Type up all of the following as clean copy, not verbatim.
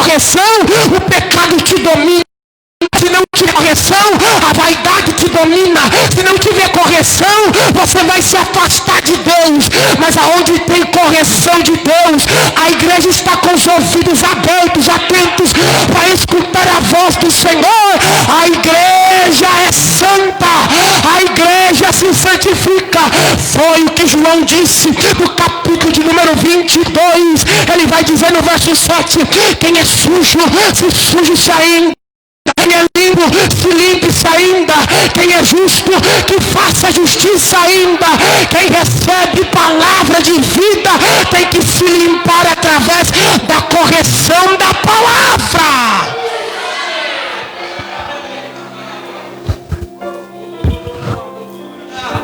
correção, o pecado te domina. Se não tiver correção, a vaidade te domina. Se não tiver correção, você vai se afastar de Deus. Mas aonde tem correção de Deus, a igreja está com os ouvidos abertos, atentos, para escutar a voz do Senhor. A igreja é santa, a igreja se santifica. Foi o que João disse no capítulo de número 22. Ele vai dizer no verso 7, quem é sujo, se suje-se ainda. Quem é limpo, se limpe-se ainda. Quem é justo, que faça justiça ainda. Quem recebe palavra de vida, tem que se limpar através da correção da palavra.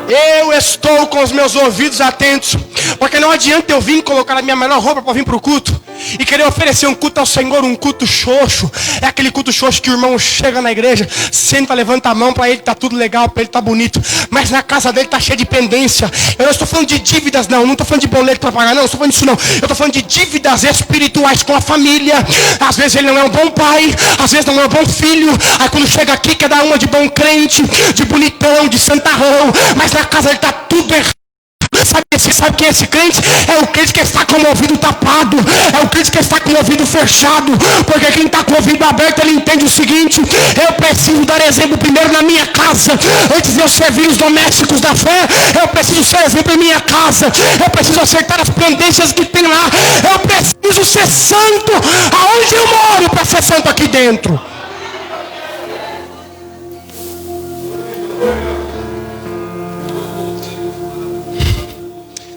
Eu estou com os meus ouvidos atentos, porque não adianta eu vir colocar a minha melhor roupa para vir para o culto e querer oferecer um culto ao Senhor, um culto xoxo. É aquele culto xoxo que o irmão chega na igreja, senta, levanta a mão, para ele tá tudo legal, para ele tá bonito, mas na casa dele tá cheio de pendência. Eu não estou falando de dívidas, não estou falando de boleto para pagar, não estou falando disso não. Eu estou falando de dívidas espirituais com a família. Às vezes ele não é um bom pai, às vezes não é um bom filho. Aí quando chega aqui quer dar uma de bom crente, de bonitão, de santarrão, mas na casa ele tá tudo errado. Sabe quem é esse crente? É o crente que está com o ouvido tapado. É o crente que está com o ouvido fechado. Porque quem está com o ouvido aberto, ele entende o seguinte: eu preciso dar exemplo primeiro na minha casa. Antes de eu servir os domésticos da fé, eu preciso ser exemplo em minha casa. Eu preciso acertar as pendências que tem lá. Eu preciso ser santo aonde eu moro, para ser santo aqui dentro.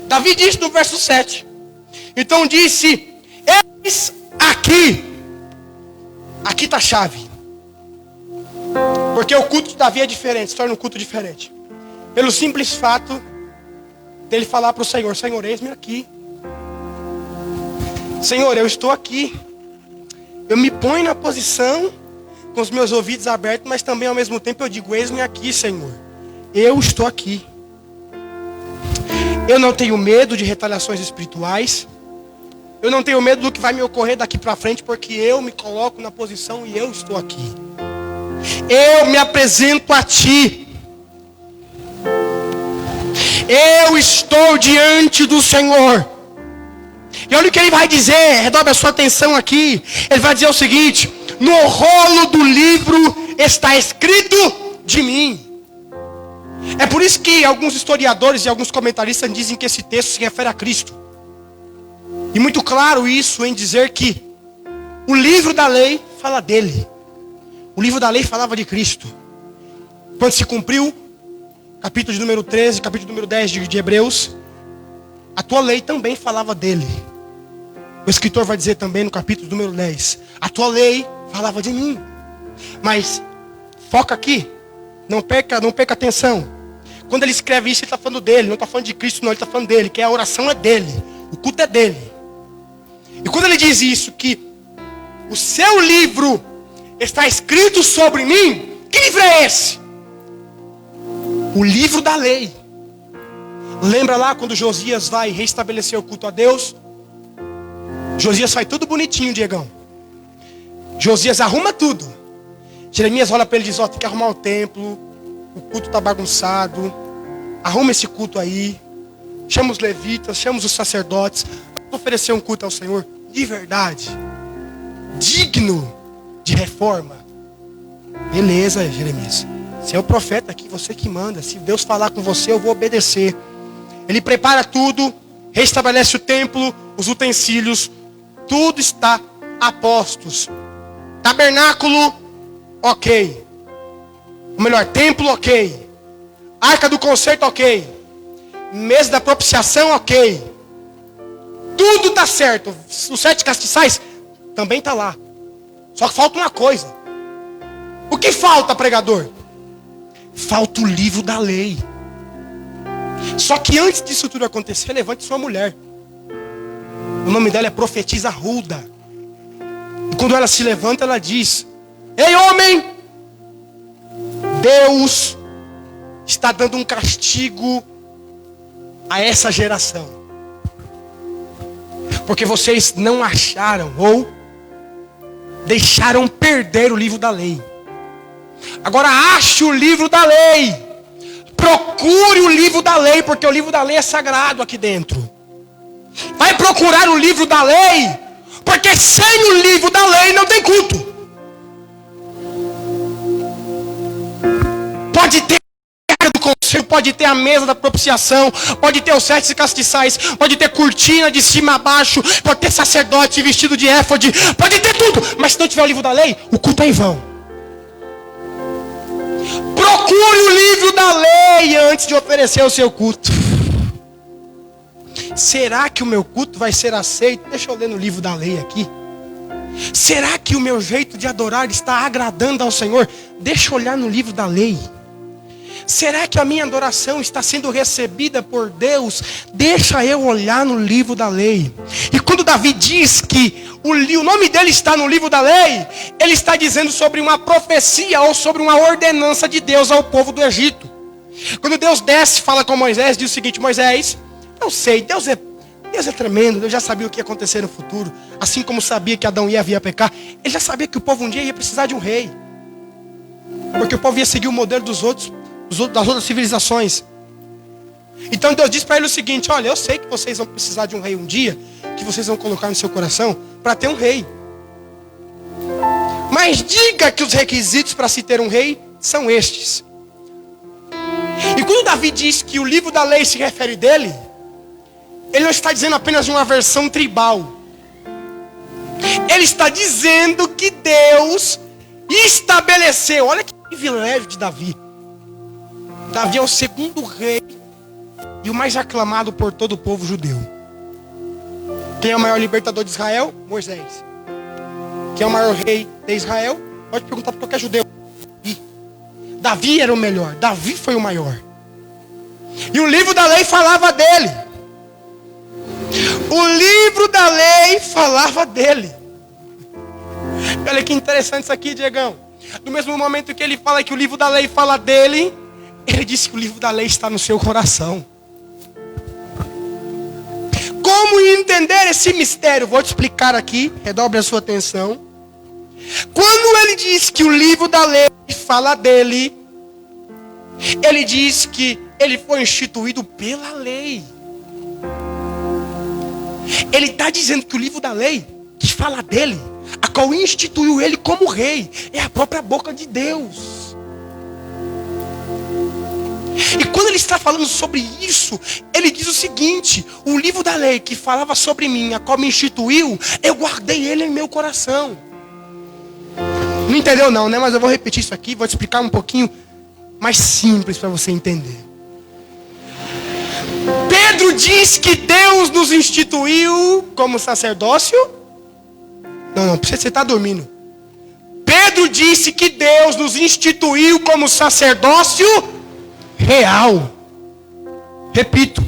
Davi disse no verso 7. Então disse: eis aqui. Aqui está a chave. Porque o culto de Davi é diferente, se torna um culto diferente. Pelo simples fato dele falar para o Senhor: Senhor, eis-me aqui. Senhor, eu estou aqui. Eu me ponho na posição com os meus ouvidos abertos, mas também ao mesmo tempo eu digo: eis-me aqui, Senhor. Eu estou aqui. Eu não tenho medo de retaliações espirituais. Eu não tenho medo do que vai me ocorrer daqui para frente, porque eu me coloco na posição e eu estou aqui. Eu me apresento a Ti. Eu estou diante do Senhor. E olha o que Ele vai dizer, redobre a sua atenção aqui. Ele vai dizer o seguinte: no rolo do livro está escrito de mim. É por isso que alguns historiadores e alguns comentaristas dizem que esse texto se refere a Cristo. E muito claro isso em dizer que o livro da lei fala dele. O livro da lei falava de Cristo. Quando se cumpriu, capítulo de número 13, capítulo número 10 de Hebreus, a tua lei também falava dele. O escritor vai dizer também no capítulo número 10, a tua lei falava de mim. Mas foca aqui. Não perca atenção. Quando ele escreve isso, ele está falando dele. Não está falando de Cristo, não. Ele está falando dele. Que a oração é dele. O culto é dele. E quando ele diz isso, que o seu livro está escrito sobre mim, que livro é esse? O livro da lei. Lembra lá quando Josias vai restabelecer o culto a Deus? Josias faz tudo bonitinho, Diegão. Josias arruma tudo. Jeremias olha para ele e diz: ó, tem que arrumar o templo, o culto está bagunçado, arruma esse culto aí, chama os levitas, chama os sacerdotes, vamos oferecer um culto ao Senhor de verdade, digno de reforma. Beleza, Jeremias, você é o profeta aqui, você que manda. Se Deus falar com você, eu vou obedecer. Ele prepara tudo, restabelece o templo, os utensílios, tudo está a postos. Tabernáculo, ok. Ou melhor, templo, ok. Arca do concerto, ok. Mesa da propiciação, ok. Tudo está certo. Os 7 castiçais também está lá. Só que falta uma coisa. O que falta, pregador? Falta o livro da lei. Só que antes disso tudo acontecer, levante sua mulher. O nome dela é profetisa Hulda. E quando ela se levanta, ela diz: ei, homem, Deus está dando um castigo a essa geração. Porque vocês não acharam, ou deixaram perder o livro da lei. Agora ache o livro da lei. Procure o livro da lei, porque o livro da lei é sagrado aqui dentro. Vai procurar o livro da lei, porque sem o livro da lei não tem culto. Pode ter do conselho, pode ter a mesa da propiciação, pode ter os 7 castiçais, pode ter cortina de cima a baixo, pode ter sacerdote vestido de éfode, pode ter tudo, mas se não tiver o livro da lei, o culto é em vão. Procure o livro da lei antes de oferecer o seu culto. Será que o meu culto vai ser aceito? Deixa eu ler no livro da lei aqui. Será que o meu jeito de adorar está agradando ao Senhor? Deixa eu olhar no livro da lei. Será que a minha adoração está sendo recebida por Deus? Deixa eu olhar no livro da lei. E quando Davi diz que o nome dele está no livro da lei, ele está dizendo sobre uma profecia ou sobre uma ordenança de Deus ao povo do Egito. Quando Deus desce, fala com Moisés, diz o seguinte: Moisés, eu sei, Deus é tremendo, Deus já sabia o que ia acontecer no futuro. Assim como sabia que Adão ia vir a pecar, ele já sabia que o povo um dia ia precisar de um rei. Porque o povo ia seguir o modelo das outras civilizações. Então Deus diz para ele o seguinte: olha, eu sei que vocês vão precisar de um rei um dia, que vocês vão colocar no seu coração para ter um rei. Mas diga que os requisitos para se ter um rei são estes. E quando Davi diz que o livro da lei se refere dele, ele não está dizendo apenas de uma versão tribal. Ele está dizendo que Deus estabeleceu. Olha que privilégio de Davi. Davi é o segundo rei e o mais aclamado por todo o povo judeu. Quem é o maior libertador de Israel? Moisés. Quem é o maior rei de Israel? Pode perguntar para qualquer judeu. Davi era o melhor. Davi foi o maior. E o livro da lei falava dele. O livro da lei falava dele. Olha que interessante isso aqui, Diegão. No mesmo momento que ele fala que o livro da lei fala dele, ele disse que o livro da lei está no seu coração. Como entender esse mistério? Vou te explicar aqui, redobre a sua atenção. Quando ele diz que o livro da lei fala dele, ele diz que ele foi instituído pela lei. Ele está dizendo que o livro da lei, que fala dele, a qual instituiu ele como rei, é a própria boca de Deus. E quando ele está falando sobre isso, ele diz o seguinte: o livro da lei que falava sobre mim, a qual me instituiu, eu guardei ele em meu coração. Não entendeu não, né? Mas eu vou repetir isso aqui, vou te explicar um pouquinho mais simples para você entender. Pedro diz que Deus nos instituiu como sacerdócio. Não, você está dormindo. Pedro disse que Deus nos instituiu como sacerdócio real. Repito.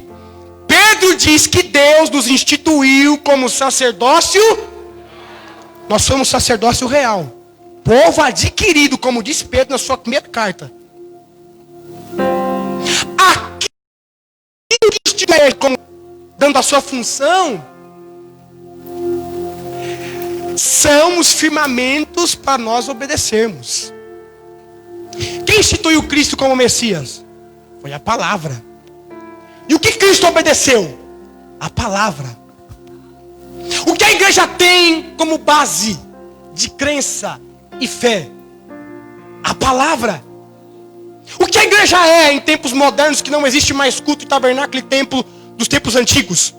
Pedro diz que Deus nos instituiu como sacerdócio. Nós somos sacerdócio real. Povo adquirido, como diz Pedro na sua primeira carta. Aquilo que estiver dando a sua função são os firmamentos para nós obedecermos. Quem instituiu Cristo como Messias? Foi a palavra. E o que Cristo obedeceu? A palavra. O que a igreja tem como base de crença e fé? A palavra. O que a igreja é em tempos modernos, que não existe mais culto e tabernáculo e templo dos tempos antigos?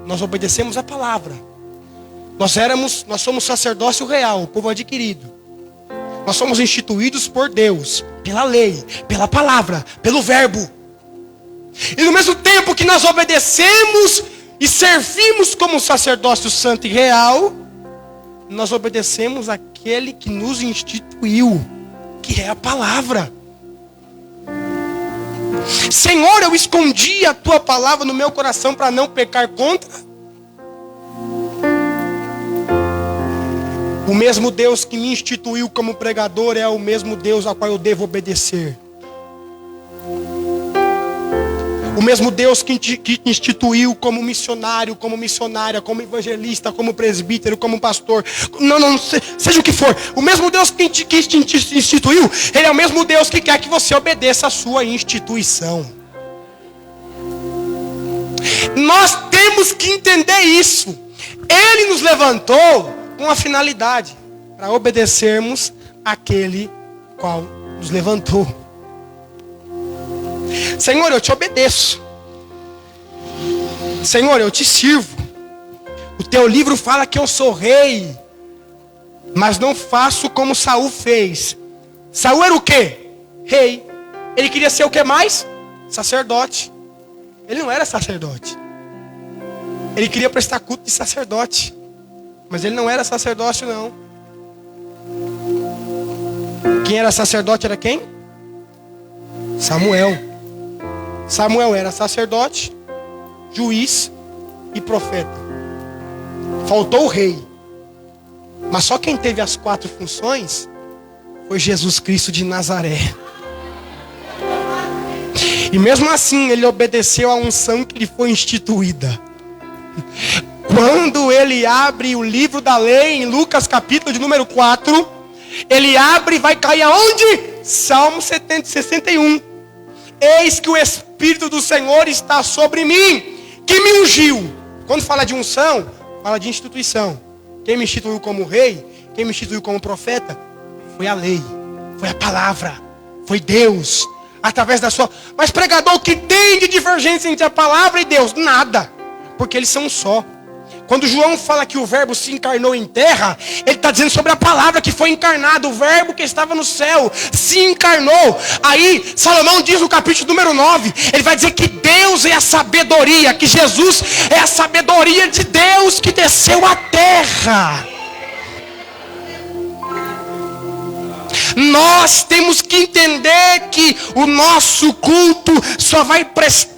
Nós obedecemos a palavra. Nós somos sacerdócio real, o povo adquirido. Nós somos instituídos por Deus, pela lei, pela palavra, pelo verbo. E no mesmo tempo que nós obedecemos e servimos como sacerdócio santo e real, nós obedecemos aquele que nos instituiu, que é a palavra. Senhor, eu escondi a tua palavra no meu coração para não pecar contra. O mesmo Deus que me instituiu como pregador é o mesmo Deus a qual eu devo obedecer. O mesmo Deus que te instituiu como missionário, como missionária, como evangelista, como presbítero, como pastor. Não, seja o que for. O mesmo Deus que te instituiu, Ele é o mesmo Deus que quer que você obedeça a sua instituição. Nós temos que entender isso. Ele nos levantou com a finalidade, para obedecermos àquele qual nos levantou. Senhor, eu te obedeço. Senhor, eu te sirvo. O teu livro fala que eu sou rei, mas não faço como Saul fez. Saul era o quê? Rei. Ele queria ser o que mais? Sacerdote. Ele não era sacerdote. Ele queria prestar culto de sacerdote, mas ele não era sacerdote, não. Quem era sacerdote era quem? Samuel. Samuel era sacerdote, juiz e profeta. Faltou o rei. Mas só quem teve as 4 funções foi Jesus Cristo de Nazaré. E mesmo assim ele obedeceu à unção que lhe foi instituída. Quando ele abre o livro da lei, em Lucas capítulo de número 4, ele abre e vai cair aonde? Salmo 61. Eis que o Espírito do Senhor está sobre mim, que me ungiu. Quando fala de unção, fala de instituição. Quem me instituiu como rei, quem me instituiu como profeta, foi a lei, foi a palavra, foi Deus, através da sua... Mas pregador, o que tem de divergência entre a palavra e Deus? Nada, porque eles são um só. Quando João fala que o verbo se encarnou em terra, ele está dizendo sobre a palavra que foi encarnada. O verbo que estava no céu se encarnou. Aí Salomão diz no capítulo número 9, ele vai dizer que Deus é a sabedoria, que Jesus é a sabedoria de Deus que desceu à terra. Nós temos que entender que o nosso culto só vai prestar